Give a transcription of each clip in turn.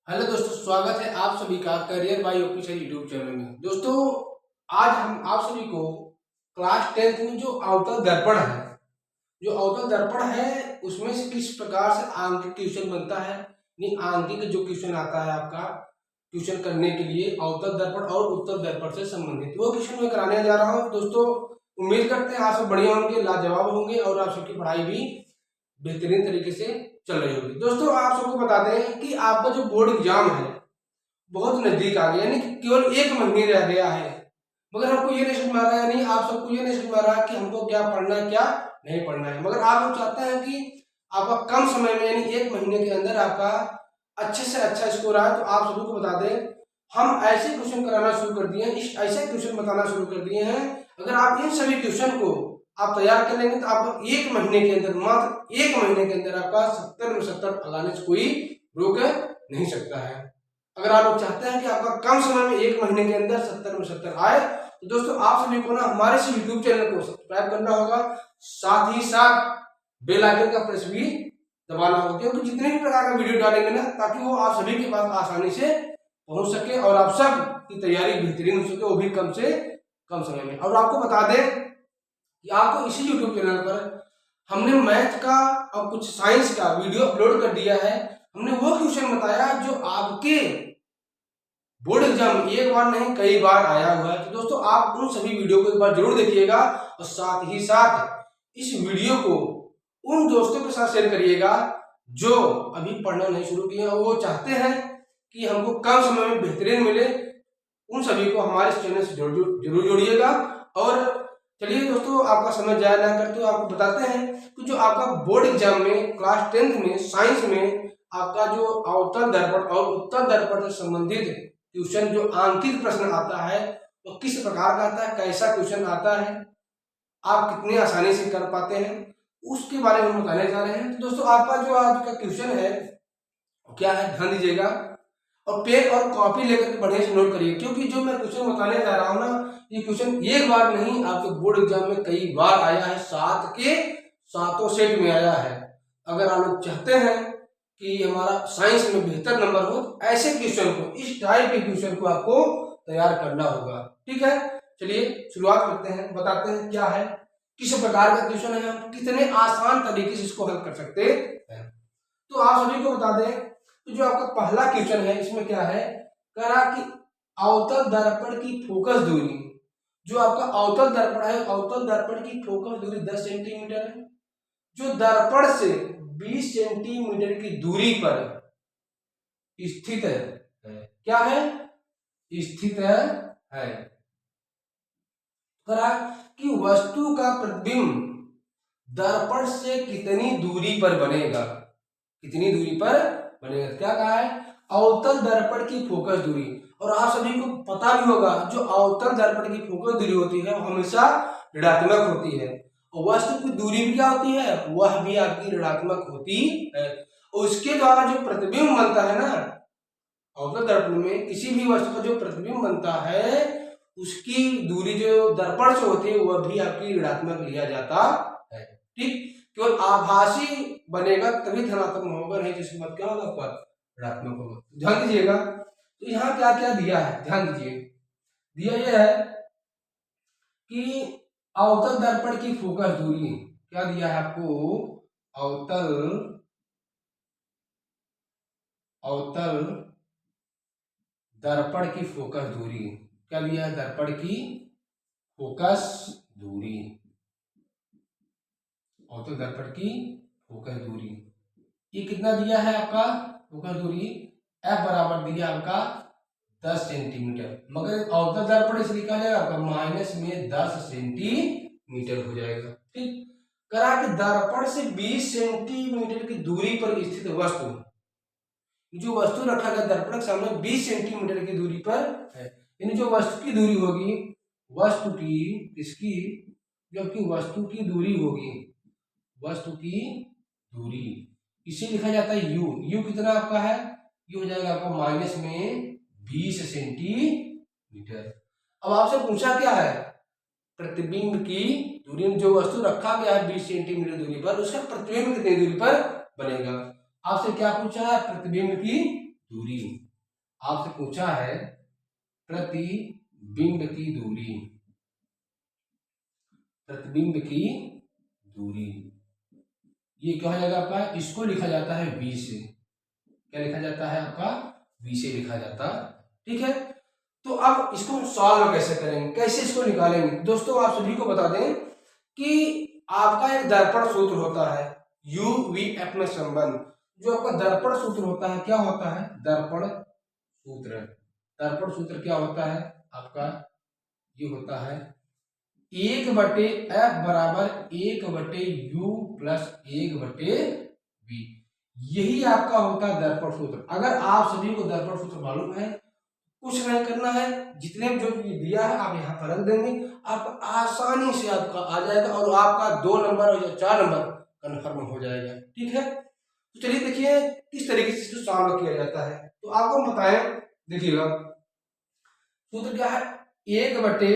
Hello दोस्तों, स्वागत है आप सभी का career bye official YouTube channel में। दोस्तों, आज हम आप सभी को क्लास 10th में जो अवतल दर्पण है, उसमें से किस प्रकार से आंकिक क्वेश्चन बनता है, यानी आंकिक जो क्वेश्चन आता है आपका ट्यूशन करने के लिए अवतल दर्पण और उत्तल दर्पण से संबंधित, वो क्वेश्चन मैं कराने जा रहा हूँ। दोस्तों, उम्मीद करते हैं आप सब बढ़िया होंगे, लाजवाब होंगे और आप सबकी पढ़ाई भी बेहतरीन तरीके से चल रही होगी। दोस्तों, आप सबको बता दें कि आपका जो बोर्ड एग्जाम है बहुत नजदीक आ गया, यानी कि केवल एक महीने रह गया है, मगर हमको ये नहीं समझ में आ रहा है, यानी आप सबको ये नहीं समझ में आ रहा है कि हमको क्या पढ़ना है क्या नहीं पढ़ना है। मगर आप लोग चाहते हैं कि आपका कम समय में यानी एक महीने के अंदर आपका अच्छे से अच्छा स्कोर आए, तो आप सभी को बता दें हम ऐसे क्वेश्चन कराना शुरू कर दिए हैं, ऐसे क्वेश्चन बताना शुरू कर दिए हैं। अगर आप इन सभी क्वेश्चन को आप तैयार कर लेंगे तो आपको एक महीने के अंदर, मात्र एक महीने के अंदर आपका 70 में 70 लाने से कोई रोक नहीं सकता है। अगर आप लोग चाहते हैं कि आपका कम समय में एक महीने के अंदर 70 में 70 आए, तो दोस्तों आप सभी को ना हमारे इस यूट्यूब चैनल को सब्सक्राइब करना होगा, साथ ही साथ बेल आइकन का प्रेस भी दबाना होगा, क्योंकि जितने भी प्रकार का वीडियो डालेंगे ना, ताकि वो आप सभी के पास आसानी से पहुंच सके और आप सब की तैयारी बेहतरीन हो सके, वो भी कम से कम समय में। और आपको बता दें कि आपको इसी यूट्यूब चैनल पर हमने मैथ का और कुछ साइंस का वीडियो अपलोड कर दिया है। हमने वो क्वेश्चन बताया जो आपके बोर्ड एग्जाम एक बार नहीं कई बार आया हुआ है। तो दोस्तों, आप उन सभी वीडियो को एक बार जरूर देखिएगा और साथ ही साथ इस वीडियो को उन दोस्तों के साथ शेयर करिएगा जो अभी पढ़ना नहीं शुरू किए और वो चाहते हैं कि हमको कम समय में बेहतरीन मिले। उन सभी को हमारे चैनल से जरूर जोड़िएगा। और चलिए दोस्तों, आपका समय जाया ना करते हुए आपको बताते हैं कि जो आपका बोर्ड एग्जाम में क्लास 10th में साइंस में आपका जो अवतल दर्पण और उत्तल दर्पण से संबंधित क्वेश्चन जो आंकिक प्रश्न आता है वो किस प्रकार का आता है, कैसा क्वेश्चन आता है, आप कितनी आसानी से कर पाते हैं, उसके बारे में हम बताने जा रहे हैं। तो दोस्तों, आपका जो आज का क्वेश्चन है क्या है, ध्यान दीजिएगा और पेन और कॉपी लेकर के बढ़िया से नोट करिए, क्योंकि जो मैं क्वेश्चन बताने जा रहा हूँ ना, ये क्वेश्चन एक बार नहीं आपके बोर्ड एग्जाम में कई बार आया है, 7 के 7 सेट में आया है। अगर आप लोग चाहते हैं कि हमारा साइंस में बेहतर नंबर हो, तो ऐसे क्वेश्चन को, इस टाइप के क्वेश्चन को आपको तैयार करना होगा। ठीक है, चलिए शुरुआत करते हैं, बताते हैं क्या है, किस प्रकार का क्वेश्चन है, हम कितने आसान तरीके से इसको हल कर सकते हैं। तो आप सभी को बता दें, तो जो आपका पहला क्वेश्चन है इसमें क्या है, करा कि अवतल दर्पण की फोकस दूरी, जो आपका अवतल दर्पण है, अवतल दर्पण की फोकस दूरी 10 सेंटीमीटर है, जो दर्पण से 20 सेंटीमीटर की दूरी पर स्थित है। क्या है, स्थित है। करा कि वस्तु का प्रतिबिंब दर्पण से कितनी दूरी पर बनेगा, कितनी दूरी पर बनेगा। क्या कहा है, अवतल दर्पण की फोकस दूरी। और आप सभी को पता भी होगा जो अवतल दर्पण की फोकस दूरी होती है वो हमेशा ऋणात्मक होती है, और वस्तु की दूरी भी क्या होती है, वह भी आपकी ऋणात्मक होती है। उसके द्वारा जो प्रतिबिंब बनता है ना, अवतल दर्पण में किसी भी वस्तु का जो प्रतिबिंब बनता है उसकी दूरी जो दर्पण से होती है वह भी आपकी ऋणात्मक लिया जाता है। ठीक, केवल आभासी बनेगा तभी धनात्मक होगा, नहीं तो इसके बाद क्या होगा, आपका ऋणात्मक होगा। ध्यान दीजिएगा, तो यहाँ क्या क्या दिया है, ध्यान दीजिए। दिया यह है कि अवतल दर्पण की फोकस दूरी, क्या दिया है आपको, अवतल दर्पण की फोकस दूरी, क्या दिया है, दर्पण की फोकस दूरी, अवतल दर्पण की फोकस दूरी, ये कितना दिया है आपका फोकस दूरी, F बराबर दिया आपका 10 सेंटीमीटर, मगर अवतल दर्पण इसलिए लिखा जाएगा आपका माइनस में 10 सेंटीमीटर हो जाएगा। ठीक, करा कि दर्पण से 20 सेंटीमीटर की दूरी पर स्थित वस्तु, जो वस्तु रखा गया दर्पण के सामने 20 सेंटीमीटर की दूरी पर है, यानी जो वस्तु की दूरी होगी, वस्तु की किसकी, जबकि वस्तु की दूरी होगी, वस्तु की दूरी इसे लिखा जाता है u, u कितना आपका है, ये हो जाएगा आपको माइनस में 20 सेंटीमीटर। अब आपसे पूछा क्या है, प्रतिबिंब की दूरी, जो वस्तु रखा गया है 20 सेंटीमीटर दूरी पर, उसका प्रतिबिंब कितनी दूरी पर बनेगा। आपसे क्या पूछा है, प्रतिबिंब की दूरी, आपसे पूछा है प्रतिबिंब की दूरी, प्रतिबिंब की दूरी, ये क्या हो जाएगा आपका, इसको लिखा जाता है v से, क्या लिखा जाता है आपका, v से लिखा जाता, ठीक है। तो अब इसको हम सॉल्व कैसे करेंगे, कैसे इसको निकालेंगे। दोस्तों आप सभी को बता दें कि आपका एक दर्पण सूत्र होता है u v f में संबंध, जो आपका दर्पण सूत्र होता है, क्या होता है, दर्पण सूत्र, दर्पण सूत्र क्या होता है आपका, ये होता है 1/f बराबर 1/u प्लस 1/v, यही आपका होता है दर्पण सूत्र। अगर आप सभी को दर्पण सूत्र मालूम है, कुछ नहीं करना है, जितने जो दिया है आप यहाँ पर रख देंगे, आप आसानी से आपका आ जाएगा और आपका 2 नंबर और 4 नंबर कन्फर्म हो जाएगा, ठीक है। तो चलिए देखिए किस तरीके से इसको सॉल्व किया जाता है। तो आपको बताएं, देखिएगा सूत्र क्या है, 1/,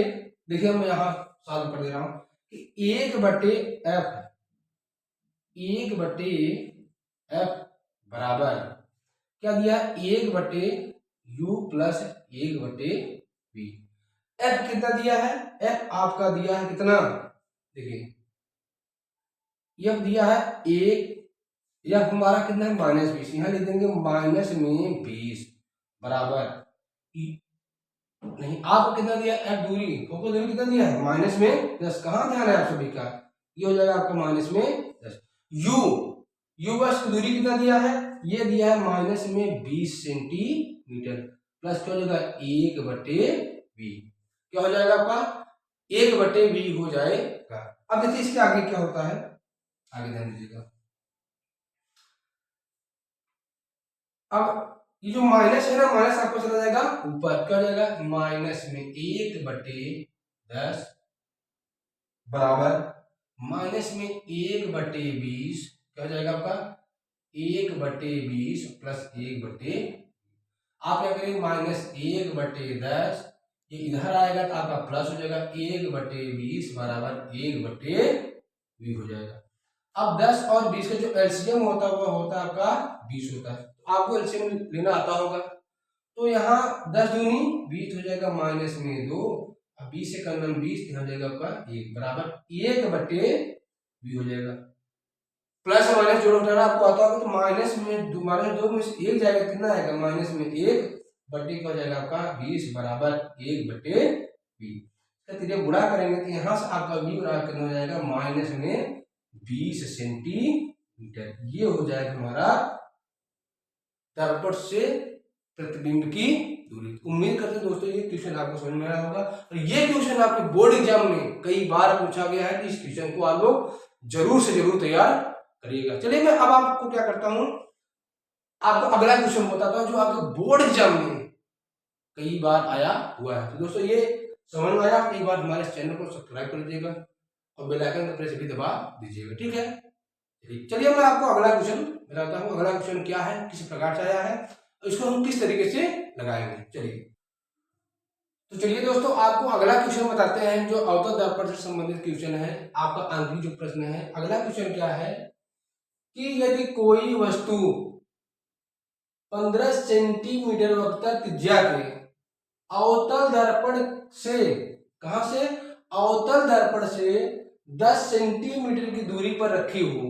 देखिए मैं यहाँ सॉल्व कर दे रहा हूं कि 1/f, 1/f बराबर क्या दिया है, 1/u प्लस 1/v। f कितना दिया है, f आपका दिया है कितना, देखिए f दिया है 1, f हमारा कितना है -20, यहाँ लिख देंगे -20 बराबर, नहीं आपको कितना दिया, f दूरी, फोकस दूरी कितना दिया है -10, कहाँ ध्यान है आप सभी का, ये हो जाएगा आपका -10। u बस दूरी कितना दिया है, ये दिया है -20 सेंटीमीटर, प्लस क्या हो जाएगा 1/v, क्या हो जाएगा आपका 1/v हो जाएगा। अब देखिए इसके आगे क्या होता है, आगे ध्यान दीजिएगा, अब ये जो माइनस है ना, माइनस आपको चला जाएगा ऊपर, क्या हो जाएगा माइनस में 1/10 बराबर माइनस में 1/20, क्या हो जाएगा आपका 1/20 प्लस 1/, आप क्या करेंगे -1/10, ये इधर आएगा तो आपका प्लस हो जाएगा 1/20 बराबर 1/v हो जाएगा। अब 10 और 20 का जो एलसीएम होता है वो होता है आपका 20 होता है, आपको एलसीएम लेना आता होगा, तो यहाँ 10 दूनी 20 हो जाएगा -2, अब 20 से कम 20 हो जाएगा आपका 1 बराबर 1/v हो जाएगा। प्लस माइनस जोड़ उठाना आपको आता होगा, तो -2 में से 1 जाएगा, कितना आएगा -1/, हो जाएगा आपका 20 बराबर 1/v। तो गुणा करेंगे तो यहाँ से आपका v बराबर कितना हो जाएगा -20 सेंटीमीटर, ये हो जाएगा हमारा दर्पण से प्रतिबिंब की दूरी। उम्मीद करते हैं दोस्तों ये क्वेश्चन आपको समझ में आया होगा, और ये क्वेश्चन आपके बोर्ड एग्जाम में कई बार पूछा गया है, कि इस क्वेश्चन को आप लोग जरूर से जरूर तैयार करिएगा। चलिए मैं अब आपको क्या करता हूं, आपको अगला क्वेश्चन बताता हूं जो आपके बोर्ड एग्जाम में कई बार आया हुआ है। तो दोस्तों ये समझ में आया, एक बार हमारे चैनल को सब्सक्राइब कर दीजिएगा और बेल आइकन का प्रेस भी दबा दीजिएगा, ठीक है। चलिए मैं आपको अगला क्वेश्चन बताता हूँ, अगला क्वेश्चन क्या है, किस प्रकार से आया है, इसको हम किस तरीके से लगाएंगे। चलिए तो चलिए दोस्तों आपको अगला क्वेश्चन बताते हैं, जो अवतल दर्पण से संबंधित क्वेश्चन है, आपका आंतरिक जो प्रश्न है। अगला क्वेश्चन क्या है कि यदि कोई वस्तु 15 सेंटीमीटर वक्रता त्रिज्या के अवतल दर्पण से, कहां से, अवतल दर्पण से 10 सेंटीमीटर की दूरी पर रखी हो,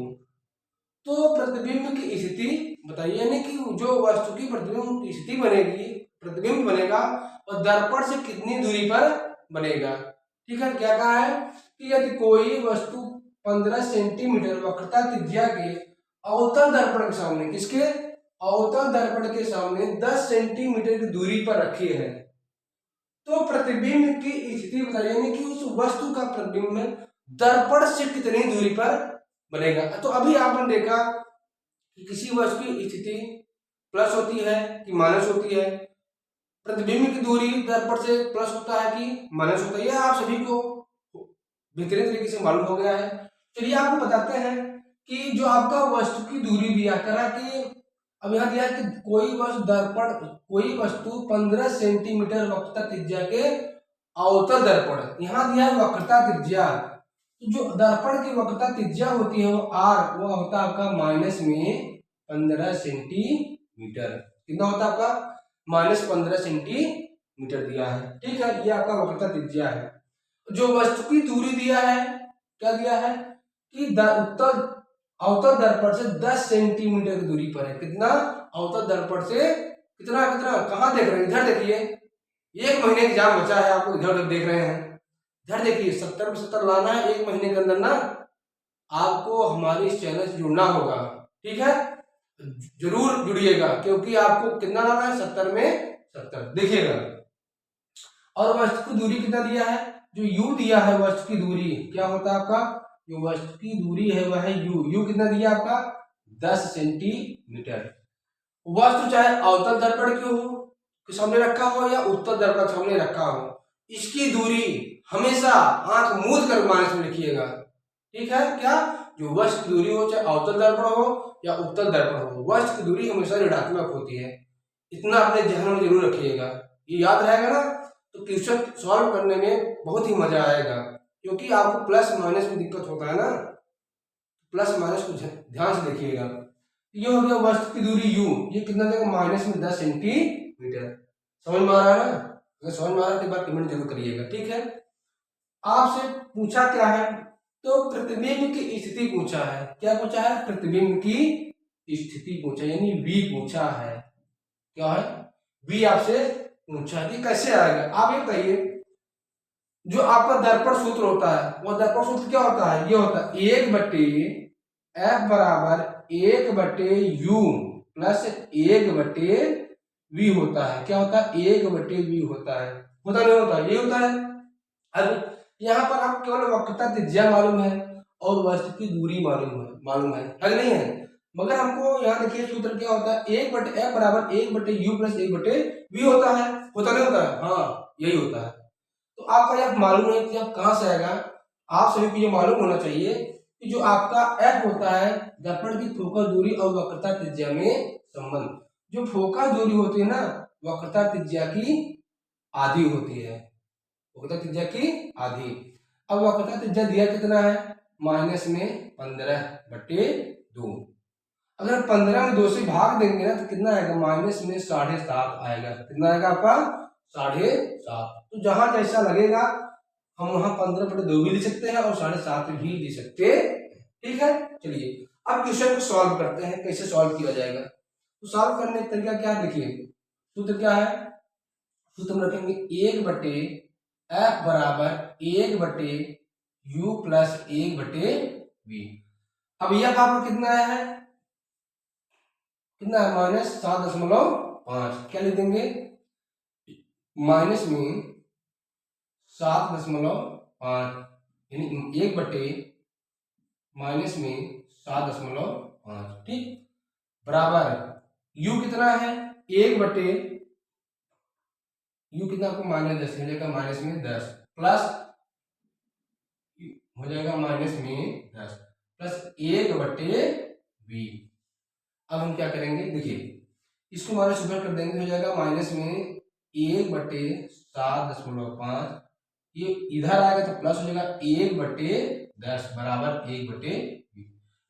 तो प्रतिबिंब की स्थिति बताइए, यानी कि जो वस्तु की प्रतिबिंब की स्थिति बनेगी, प्रतिबिंब बनेगा और दर्पण से कितनी दूरी पर बनेगा, ठीक है। क्या कहा है कि यदि कोई वस्तु 15 सेंटीमीटर वक्रता त्रिज्या के अवतल दर्पण के सामने, किसके, अवतल दर्पण के सामने 10 सेंटीमीटर की दूरी पर रखी है, तो प्रतिबिंब की स्थिति बताइए, यानी कि उस वस्तु का प्रतिबिंब दर्पण से कितनी दूरी पर बनेगा। तो अभी आपने देखा कि किसी वस्तु की स्थिति प्लस होती है कि माइनस होती है, प्रतिबिंब की दूरी दर्पण से प्लस होता है कि माइनस होता है, यह आप सभी को बेहतरीन तरीके से मालूम हो गया है। चलिए आपको बताते हैं कि जो आपका वस्तु की दूरी दिया करा कि अब यहाँ दिया कि कोई वस्तु 15 सेंटीमीटर वक्रता त्रिज्या के अवतल दर्पण, यहाँ दिया है वक्रता त्रिज्या, जो दर्पण की वक्रता त्रिज्या होती है वो r, वो होता है आपका -15 सेंटीमीटर। कितना होता है आपका -15 सेंटीमीटर दिया है। ठीक है, ये आपका वक्रता त्रिज्या है। जो वस्तु की दूरी दिया है, क्या दिया है कि उत्तल अवतल दर्पण से 10 सेंटीमीटर की दूरी पर है। कितना? अवतल दर्पण से कितना कितना कहाँ देख रहे हैं? इधर देखिए, 1 महीने की एग्जाम बचा है, आपको इधर उधर देख रहे हैं। इधर देखिए, 70 में 70 लाना है 1 महीने के अंदर ना। आपको हमारे इस चैनल से जुड़ना होगा, ठीक है, जरूर जुड़िएगा, क्योंकि आपको कितना लाना है? 70 में 70 देखिएगा। और वस्तु की दूरी कितना दिया है? जो u दिया है, वस्तु की दूरी क्या होता है आपका? जो वस्तु की दूरी है वह है u कितना दिया आपका? 10 सेंटीमीटर। वस्तु चाहे अवतल दर्पण की हो के सामने रखा हो या उत्तल दर्पण के सामने रखा हो, इसकी दूरी हमेशा आंख मूंद कर माइनस में लिखिएगा। ठीक है, क्या? जो वस्तु की दूरी हो, चाहे अवतल दर्पण हो या उत्तल दर्पण हो, वस्तु की दूरी हमेशा ऋणात्मक होती है। इतना अपने ध्यान में जरूर रखिएगा। ये याद रहेगा ना तो क्वेश्चन सॉल्व करने में बहुत ही मजा आएगा, क्योंकि आपको प्लस माइनस में दिक्कत होता है ना, प्लस माइनस को ध्यान से देखिएगा। ये हो गया वस्तु की दूरी u, ये कितना देगा? -10 सेंटीमीटर। समझ में आ रहा है ना? अगर समझ में आ रहा है तो एक बार कमेंट जरूर करिएगा। ठीक है, आपसे पूछा क्या है? तो प्रतिबिंब की स्थिति पूछा है। क्या पूछा है? प्रतिबिंब की स्थिति पूछा, यानी v पूछा है। क्या है? v आपसे पूछा है। कैसे आएगा आप ये बताइए। जो आपका दर्पण सूत्र होता है, वो दर्पण सूत्र क्या होता है? ये होता है 1/f बराबर 1/u प्लस 1/v होता है। क्या होता है? 1/v होता है। होता नहीं होता? ये होता है। अब यहाँ पर आप केवल वक्रता त्रिज्या मालूम है और वस्तु की दूरी मालूम है कि नहीं है? मगर हमको यहाँ देखिए सूत्र क्या होता है? 1/f बराबर 1/u प्लस 1/v होता है। होता नहीं होता? हाँ, यही होता है। तो आपका यह मालूम है कि आप कहाँ से आएगा। आप सभी को ये मालूम होना चाहिए कि जो आपका f होता है, दर्पण की फोकस दूरी और वक्रता त्रिज्या में संबंध। जो फोकस दूरी होती है ना, वक्रता त्रिज्या की आधी होती है। वक्रता त्रिज्या की आधी। अब वक्रता त्रिज्या दिया कितना है? -15/2। अगर 15 में 2 से भाग देंगे ना तो कितना आएगा? -7.5 आएगा। कितना आएगा आपका? 7.5। तो जहां जैसा लगेगा हम वहां 15/2 भी लिख सकते हैं और 7.5 भी लिख सकते हैं। ठीक है, चलिए अब क्वेश्चन को सॉल्व करते हैं। कैसे सॉल्व किया जाएगा? तो सॉल्व करने का तरीका क्या है? देखिए, सूत्र क्या है? सूत्र हम रखेंगे 1/f बराबर 1/u प्लस 1/v। अब यह आपको कितना है? कितना है? -7.5। क्या लिख देंगे? माइनस में 7.5 यानी 1/, माइनस में 7.5। ठीक, बराबर u कितना है? 1/, u कितना आपको? -10 हो जाएगा, माइनस में 10 प्लस हो जाएगा माइनस में 10 प्लस 1/v। अब हम क्या करेंगे? देखिए, इसको माइनस ऊपर कर देंगे, हो जाएगा माइनस में 1/7.5। ये इधर आएगा तो प्लस हो जाएगा 1/10 बराबर 1/20।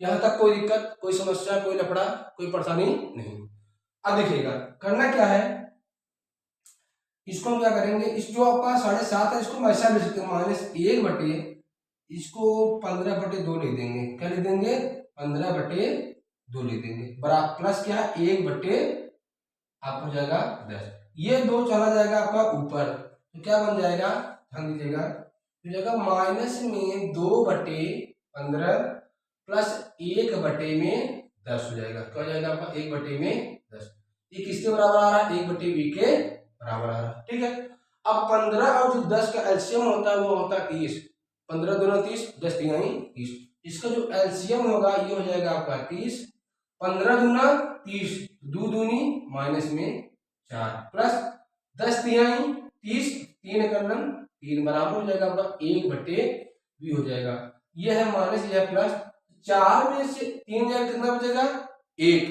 यहाँ तक कोई दिक्कत, कोई समस्या, कोई लफड़ा, कोई परेशानी नहीं। अब देखिएगा करना क्या है। इसको हम क्या करेंगे? इस जो आपका 7.5 है, इसको हम ऐसा लिख सकते हैं -1/, इसको 15/2 लिख देंगे। क्या लिख देंगे? 15/2 लिख देंगे। बराबर प्लस क्या है? 1/, आप हो जाएगा 10। ये 2 चला जाएगा आपका ऊपर, तो क्या बन जाएगा? ध्यान दीजिएगा, हो जाएगा माइनस में 2/15 प्लस 1/10 हो जाएगा। क्या हो जाएगा आपका? 1/10। ये किसके बराबर आ रहा है? 1/v के बराबर आ रहा है। ठीक है, अब 15 और जो 10 का एलसीएम होता है वो होता है 30। 15 दूना 30, 10 तिहाई 30। इसका जो एलसीएम होगा ये हो जाएगा आपका 30। 15 दूना 30, 2 दूनी माइनस में 4 प्लस 10 तिहाई 30, 3 कलम 3 बराबर हो जाएगा आपका 1/v हो जाएगा। ये है माइनस, ये है प्लस। 4 में से 3 जाएगा, कितना बचेगा? 1,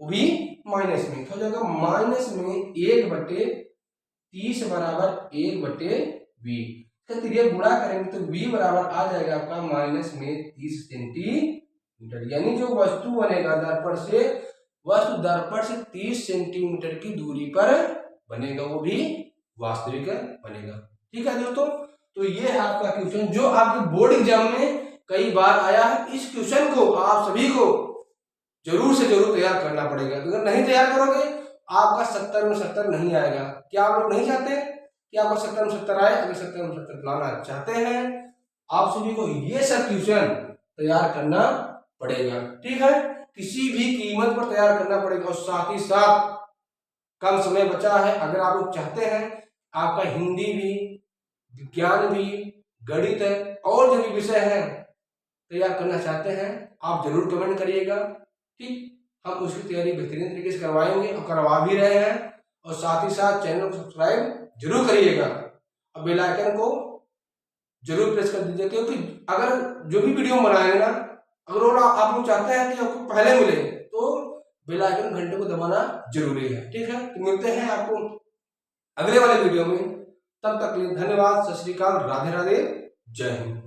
वो भी माइनस में। हो जाएगा माइनस में 1/30 बराबर 1/v। त्रिज्या गुणा करेंगे तो v बराबर आ जाएगा आपका माइनस में 30 सेंटीमीटर। यानी जो वस्तु बनेगा दर्पण से वस्तु दर्पण से 30 सेंटीमीटर की दूरी पर बनेगा, वो भी वास्तविक बनेगा। ठीक है दोस्तों, तो ये है आपका क्वेश्चन जो आपके बोर्ड एग्जाम में कई बार आया है। इस क्वेश्चन को आप सभी को जरूर से जरूर तैयार करना पड़ेगा। अगर नहीं तैयार करोगे आपका 70 में 70 नहीं आएगा। क्या आप लोग नहीं चाहते कि आपका 70 में 70 आए? अगर 70 में 70 लाना चाहते हैं आप सभी को ये सब क्वेश्चन तैयार करना पड़ेगा। ठीक है, किसी भी कीमत पर तैयार करना पड़ेगा। और साथ ही साथ कम समय बचा है, अगर आप लोग चाहते हैं आपका हिंदी भी, विज्ञान भी, गणित और जो भी विषय है तैयार करना चाहते हैं आप जरूर कमेंट करिएगा। ठीक, हम उसकी तैयारी बेहतरीन तरीके से करवाएंगे और करवा भी रहे हैं। और साथ ही साथ चैनल को सब्सक्राइब जरूर करिएगा और बेल आइकन को जरूर प्रेस कर दीजिए, क्योंकि अगर जो भी वीडियो बनाएंगे ना, अगर आप लोग चाहते हैं कि आपको पहले मिले तो बेल आइकन घंटे को दबाना जरूरी है। ठीक है, तो मिलते हैं आपको अगले वाले वीडियो में। तब तक के लिए धन्यवाद, सत श्री अकाल, राधे राधे, जय हिंद।